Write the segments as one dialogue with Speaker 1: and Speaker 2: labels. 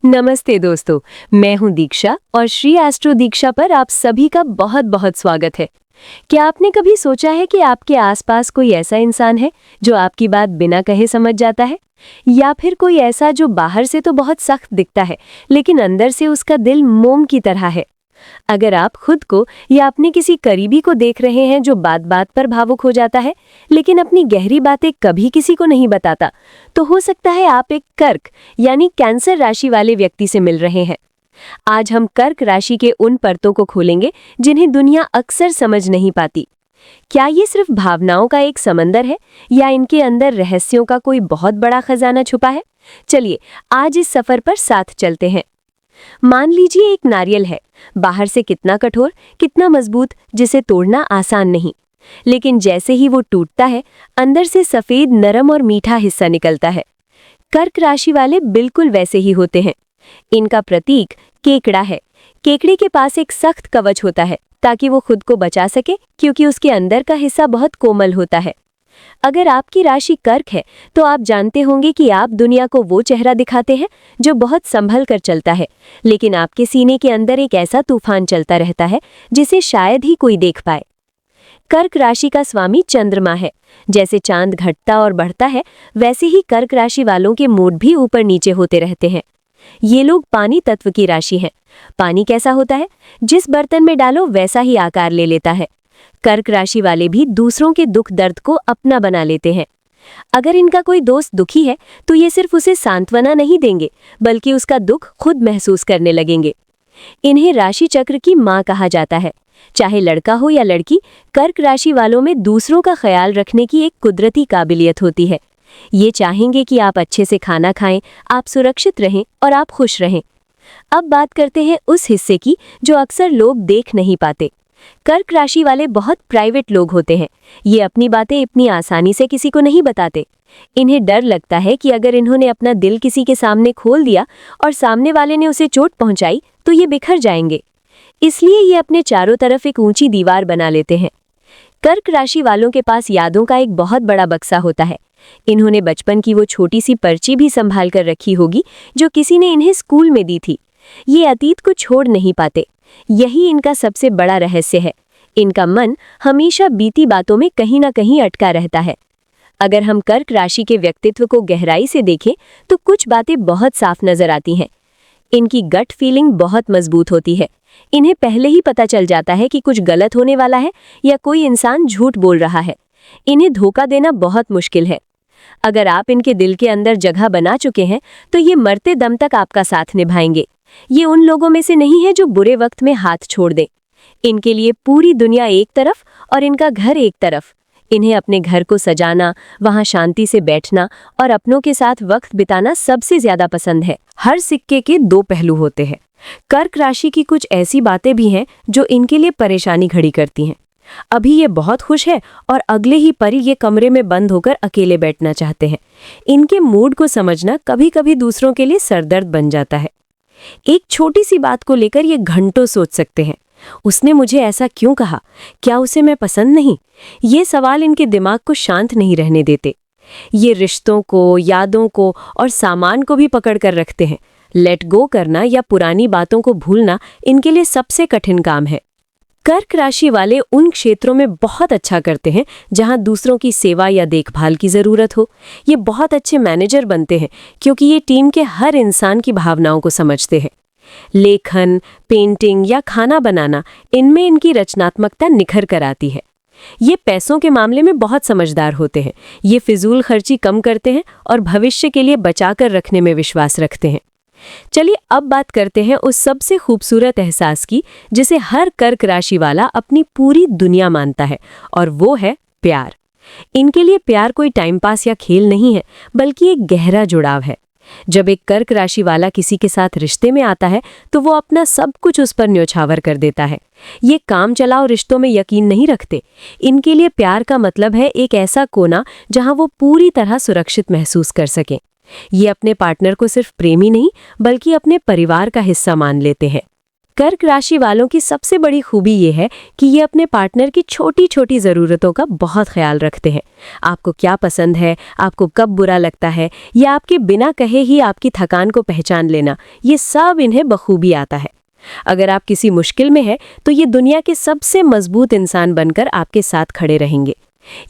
Speaker 1: नमस्ते दोस्तों, मैं हूं दीक्षा और श्री एस्ट्रो दीक्षा पर आप सभी का बहुत बहुत स्वागत है। क्या आपने कभी सोचा है कि आपके आसपास कोई ऐसा इंसान है जो आपकी बात बिना कहे समझ जाता है, या फिर कोई ऐसा जो बाहर से तो बहुत सख्त दिखता है लेकिन अंदर से उसका दिल मोम की तरह है। अगर आप खुद को या अपने किसी करीबी को देख रहे हैं जो बात बात पर भावुक हो जाता है लेकिन अपनी गहरी बातें कभी किसी को नहीं बताता, तो हो सकता है आप एक कर्क यानी कैंसर राशि वाले व्यक्ति से मिल रहे हैं। आज हम कर्क राशि के उन परतों को खोलेंगे जिन्हें दुनिया अक्सर समझ नहीं पाती। क्या ये सिर्फ भावनाओं का एक समंदर है या इनके अंदर रहस्यों का कोई बहुत बड़ा खजाना छुपा है? चलिए आज इस सफर पर साथ चलते हैं। मान लीजिए एक नारियल है, बाहर से कितना कठोर, कितना मजबूत, जिसे तोड़ना आसान नहीं, लेकिन जैसे ही वो टूटता है अंदर से सफेद नरम और मीठा हिस्सा निकलता है। कर्क राशि वाले बिल्कुल वैसे ही होते हैं। इनका प्रतीक केकड़ा है। केकड़े के पास एक सख्त कवच होता है ताकि वो खुद को बचा सके, क्योंकि उसके अंदर का हिस्सा बहुत कोमल होता है। अगर आपकी राशि कर्क है तो आप जानते होंगे कि आप दुनिया को वो चेहरा दिखाते हैं जो बहुत संभल कर चलता है, लेकिन आपके सीने के अंदर एक ऐसा तूफान चलता रहता है जिसे शायद ही कोई देख पाए। कर्क राशि का स्वामी चंद्रमा है। जैसे चांद घटता और बढ़ता है, वैसे ही कर्क राशि वालों के मूड भी ऊपर नीचे होते रहते हैं। ये लोग पानी तत्व की राशि हैं। पानी कैसा होता है? जिस बर्तन में डालो वैसा ही आकार ले लेता है। कर्क राशि वाले भी दूसरों के दुख दर्द को अपना बना लेते हैं। अगर इनका कोई दोस्त दुखी है तो ये सिर्फ उसे सांत्वना नहीं देंगे, बल्कि उसका दुख खुद महसूस करने लगेंगे। इन्हें राशि चक्र की मां कहा जाता है। चाहे लड़का हो या लड़की, कर्क राशि वालों में दूसरों का ख्याल रखने की एक कुदरती काबिलियत होती है। ये चाहेंगे कि आप अच्छे से खाना खाएं, आप सुरक्षित रहें और आप खुश रहें। अब बात करते हैं उस हिस्से की जो अक्सर लोग देख नहीं पाते। कर्क राशि वाले बहुत प्राइवेट लोग होते हैं। ये अपनी बातें इतनी आसानी से किसी को नहीं बताते। इन्हें डर लगता है कि अगर इन्होंने अपना दिल किसी के सामने खोल दिया और सामने वाले ने उसे चोट पहुंचाई तो ये बिखर जाएंगे। इसलिए ये अपने चारों तरफ एक ऊंची दीवार बना लेते हैं। कर्क राशि वालों के पास यादों का एक बहुत बड़ा बक्सा होता है। इन्होंने बचपन की वो छोटी सी पर्ची भी संभाल कर रखी होगी जो किसी ने इन्हें स्कूल में दी थी। ये अतीत को छोड़ नहीं पाते। यही इनका सबसे बड़ा रहस्य है। इनका मन हमेशा बीती बातों में कहीं ना कहीं अटका रहता है। अगर हम कर्क राशि के व्यक्तित्व को गहराई से देखें तो कुछ बातें बहुत साफ नजर आती हैं। इनकी गट फीलिंग बहुत मजबूत होती है। इन्हें पहले ही पता चल जाता है कि कुछ गलत होने वाला है या कोई इंसान झूठ बोल रहा है। इन्हें धोखा देना बहुत मुश्किल है। अगर आप इनके दिल के अंदर जगह बना चुके हैं तो ये मरते दम तक आपका साथ निभाएंगे। ये उन लोगों में से नहीं है जो बुरे वक्त में हाथ छोड़ दे। इनके लिए पूरी दुनिया एक तरफ और इनका घर एक तरफ। इन्हें अपने घर को सजाना, वहां शांति से बैठना और अपनों के साथ वक्त बिताना सबसे ज्यादा पसंद है। हर सिक्के के दो पहलू होते हैं। कर्क राशि की कुछ ऐसी बातें भी हैं जो इनके लिए परेशानी खड़ी करती हैं। अभी ये बहुत खुश है और अगले ही पल ये कमरे में बंद होकर अकेले बैठना चाहते हैं। इनके मूड को समझना कभी कभी दूसरों के लिए सरदर्द बन जाता है। एक छोटी सी बात को लेकर ये घंटों सोच सकते हैं। उसने मुझे ऐसा क्यों कहा? क्या उसे मैं पसंद नहीं? ये सवाल इनके दिमाग को शांत नहीं रहने देते। ये रिश्तों को, यादों को और सामान को भी पकड़ कर रखते हैं। लेट गो करना या पुरानी बातों को भूलना इनके लिए सबसे कठिन काम है। कर्क राशि वाले उन क्षेत्रों में बहुत अच्छा करते हैं जहां दूसरों की सेवा या देखभाल की जरूरत हो। ये बहुत अच्छे मैनेजर बनते हैं क्योंकि ये टीम के हर इंसान की भावनाओं को समझते हैं। लेखन, पेंटिंग या खाना बनाना, इनमें इनकी रचनात्मकता निखर कर आती है। ये पैसों के मामले में बहुत समझदार होते हैं। ये फिजूल खर्ची कम करते हैं और भविष्य के लिए बचाकर रखने में विश्वास रखते हैं। चलिए अब बात करते हैं उस सबसे खूबसूरत एहसास की जिसे हर कर्क राशि वाला अपनी पूरी दुनिया मानता है, और वो है प्यार। इनके लिए प्यार कोई टाइम पास या खेल नहीं है, बल्कि एक गहरा जुड़ाव है। जब एक कर्क राशि वाला किसी के साथ रिश्ते में आता है तो वो अपना सब कुछ उस पर न्योछावर कर देता है। ये काम चलाओ रिश्तों में यकीन नहीं रखते। इनके लिए प्यार का मतलब है एक ऐसा कोना जहां वो पूरी तरह सुरक्षित महसूस कर सकें। ये अपने पार्टनर को सिर्फ प्रेमी नहीं, बल्कि अपने परिवार का हिस्सा मान लेते हैं। कर्क राशि वालों की सबसे बड़ी खूबी ये है कि ये अपने पार्टनर की छोटी छोटी ज़रूरतों का बहुत ख्याल रखते हैं। आपको क्या पसंद है, आपको कब बुरा लगता है, या आपके बिना कहे ही आपकी थकान को पहचान लेना, ये सब इन्हें बखूबी आता है। अगर आप किसी मुश्किल में हैं तो ये दुनिया के सबसे मजबूत इंसान बनकर आपके साथ खड़े रहेंगे।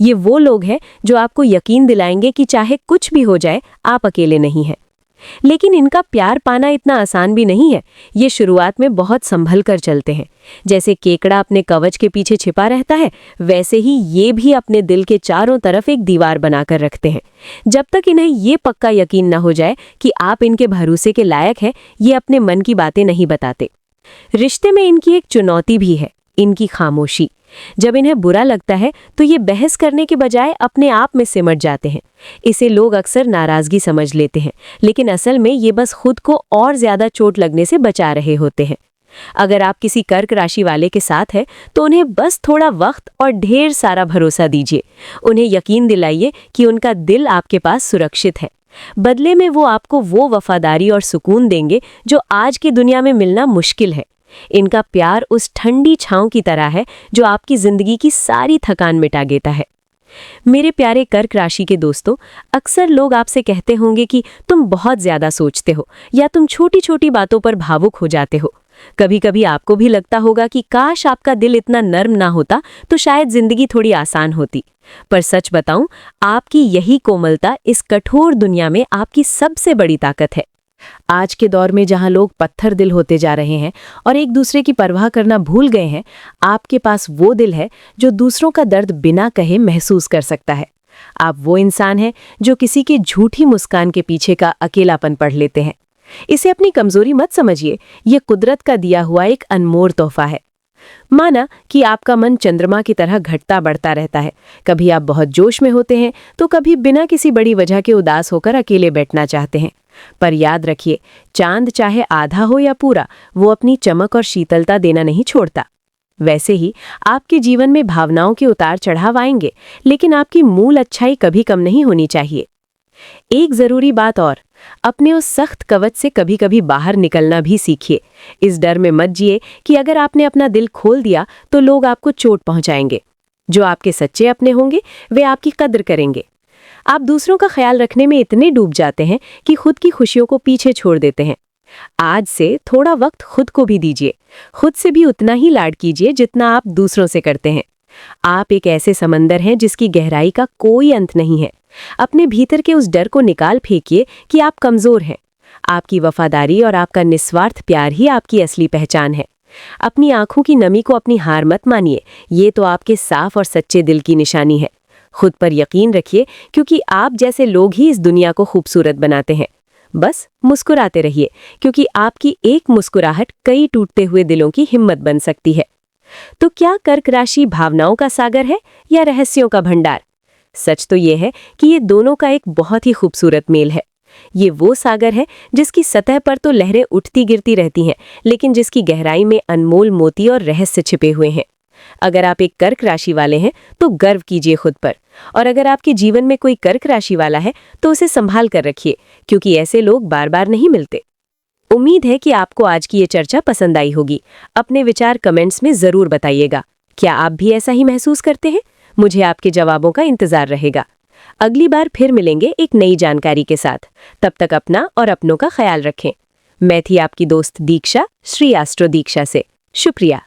Speaker 1: ये वो लोग हैं जो आपको यकीन दिलाएंगे कि चाहे कुछ भी हो जाए, आप अकेले नहीं हैं। लेकिन इनका प्यार पाना इतना आसान भी नहीं है। ये शुरुआत में बहुत संभल कर चलते हैं। जैसे केकड़ा अपने कवच के पीछे छिपा रहता है, वैसे ही ये भी अपने दिल के चारों तरफ एक दीवार बनाकर रखते हैं। जब तक इन्हें ये पक्का यकीन न हो जाए कि आप इनके भरोसे के लायक हैं, ये अपने मन की बातें नहीं बताते। रिश्ते में इनकी एक चुनौती भी है, इनकी खामोशी। जब इन्हें बुरा लगता है तो ये बहस करने के बजाय अपने आप में सिमट जाते हैं। इसे लोग अक्सर नाराजगी समझ लेते हैं, लेकिन असल में ये बस खुद को और ज्यादा चोट लगने से बचा रहे होते हैं। अगर आप किसी कर्क राशि वाले के साथ हैं तो उन्हें बस थोड़ा वक्त और ढेर सारा भरोसा दीजिए। उन्हें यकीन दिलाइए कि उनका दिल आपके पास सुरक्षित है। बदले में वो आपको वो वफादारी और सुकून देंगे जो आज की दुनिया में मिलना मुश्किल है। इनका प्यार उस ठंडी छांव की तरह है जो आपकी जिंदगी की सारी थकान मिटा देता है। मेरे प्यारे कर्क राशि के दोस्तों, अक्सर लोग आपसे कहते होंगे कि तुम बहुत ज्यादा सोचते हो या तुम छोटी छोटी बातों पर भावुक हो जाते हो। कभी कभी आपको भी लगता होगा कि काश आपका दिल इतना नर्म ना होता तो शायद जिंदगी थोड़ी आसान होती। पर सच बताऊं, आपकी यही कोमलता इस कठोर दुनिया में आपकी सबसे बड़ी ताकत है। आज के दौर में जहां लोग पत्थर दिल होते जा रहे हैं और एक दूसरे की परवाह करना भूल गए हैं, आपके पास वो दिल है जो दूसरों का दर्द बिना कहे महसूस कर सकता है। आप वो इंसान हैं जो किसी की झूठी मुस्कान के पीछे का अकेलापन पढ़ लेते हैं। इसे अपनी कमजोरी मत समझिए, ये कुदरत का दिया हुआ एक अनमोल तोहफा है। माना कि आपका मन चंद्रमा की तरह घटता बढ़ता रहता है। कभी आप बहुत जोश में होते हैं तो कभी बिना किसी बड़ी वजह के उदास होकर अकेले बैठना चाहते हैं। पर याद रखिए, चांद चाहे आधा हो या पूरा, वो अपनी चमक और शीतलता देना नहीं छोड़ता। वैसे ही आपके जीवन में भावनाओं के उतार चढ़ाव आएंगे, लेकिन आपकी मूल अच्छाई कभी कम नहीं होनी चाहिए। एक जरूरी बात और, अपने उस सख्त कवच से कभी कभी बाहर निकलना भी सीखिए। इस डर में मत जिए कि अगर आपने अपना दिल खोल दिया तो लोग आपको चोट पहुंचाएंगे। जो आपके सच्चे अपने होंगे वे आपकी कद्र करेंगे। आप दूसरों का ख्याल रखने में इतने डूब जाते हैं कि खुद की खुशियों को पीछे छोड़ देते हैं। आज से थोड़ा वक्त खुद को भी दीजिए। खुद से भी उतना ही लाड कीजिए जितना आप दूसरों से करते हैं। आप एक ऐसे समंदर हैं जिसकी गहराई का कोई अंत नहीं है। अपने भीतर के उस डर को निकाल फेंकिए कि आप कमजोर हैं। आपकी वफादारी और आपका निस्वार्थ प्यार ही आपकी असली पहचान है। अपनी आंखों की नमी को अपनी हार मत मानिए, ये तो आपके साफ और सच्चे दिल की निशानी है। खुद पर यकीन रखिए, क्योंकि आप जैसे लोग ही इस दुनिया को खूबसूरत बनाते हैं। बस मुस्कुराते रहिए, क्योंकि आपकी एक मुस्कुराहट कई टूटते हुए दिलों की हिम्मत बन सकती है। तो क्या कर्क राशि भावनाओं का सागर है या रहस्यों का भंडार? सच तो ये है कि ये दोनों का एक बहुत ही खूबसूरत मेल है। ये वो सागर है जिसकी सतह पर तो लहरें उठती गिरती रहती हैं, लेकिन जिसकी गहराई में अनमोल मोती और रहस्य छिपे हुए हैं। अगर आप एक कर्क राशि वाले हैं तो गर्व कीजिए खुद पर, और अगर आपके जीवन में कोई कर्क राशि वाला है तो उसे संभाल कर रखिए, क्योंकि ऐसे लोग बार बार नहीं मिलते। उम्मीद है कि आपको आज की ये चर्चा पसंद आई होगी। अपने विचार कमेंट्स में जरूर बताइएगा। क्या आप भी ऐसा ही महसूस करते हैं? मुझे आपके जवाबों का इंतजार रहेगा। अगली बार फिर मिलेंगे एक नई जानकारी के साथ। तब तक अपना और अपनों का ख्याल रखें। मैं थी आपकी दोस्त दीक्षा, श्री एस्ट्रो दीक्षा से। शुक्रिया।